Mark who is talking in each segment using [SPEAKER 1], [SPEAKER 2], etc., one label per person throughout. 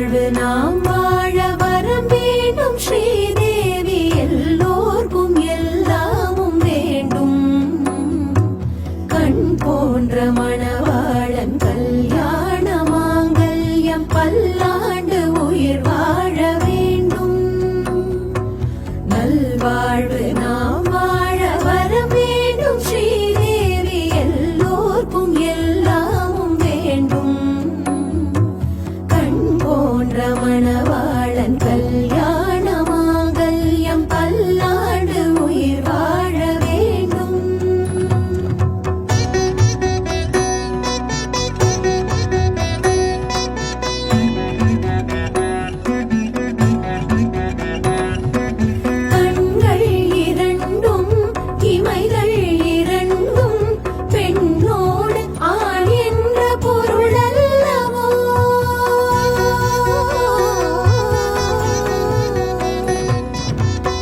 [SPEAKER 1] நல்வாழ்வு நாம் வாழ வரம் வேண்டும் ஸ்ரீதேவி எல்லோர்க்கும் எல்லாமும் வேண்டும் கண் போன்ற மணவாளன் கல்யாண மாங்கல்யம் பல்லாண்டு உயிர் வாழ வேண்டும் நல்வாழ்வு நாம் வாழ வரம் வேண்டும் ஸ்ரீதேவி எல்லோர்க்கும் எல்லாமும் வேண்டும் கண் போன்ற மணவாளன் கல்யாண மாங்கல்யம் பல்லாண்டு உயிர் வாழ வேண்டும் கண்கள் இரண்டும் இமைகள் இரண்டும் பெண்ணோடு ஆண் என்ற பொருள் அல்லவோ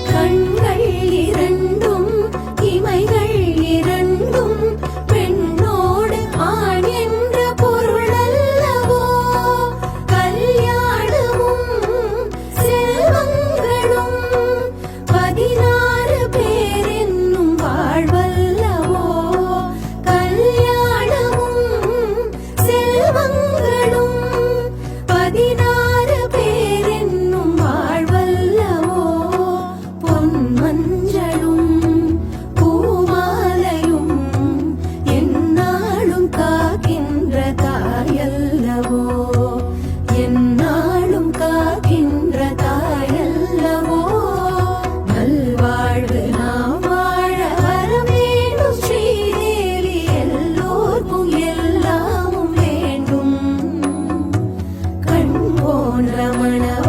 [SPEAKER 1] கண்கள் இரண்டும் இமைகள் இரண்டும் பெண்ணோடு ஆண் என்ற பொருள் அல்லவோ கல்யாணமும் செல்வங்களும் 16 பேர் என்னும் வாழ்வல்லவோ கல்யாணமும் செல்வங்களும் 16 பேர் என்னும் வாழ்வல்லவோ பொன் மஞ்சளும் பூமாலையும் எந்நாளும் காக்கின்ற தாயல்லவோ எந்நாளும் காக்கின்ற தாயல்லவோ நல்வாழ்வு நாம் வாழ வரம் வேண்டும் ஸ்ரீதேவி எல்லோர்க்கும் எல்லாமும் வேண்டும் கண் போன்ற மணவாளன்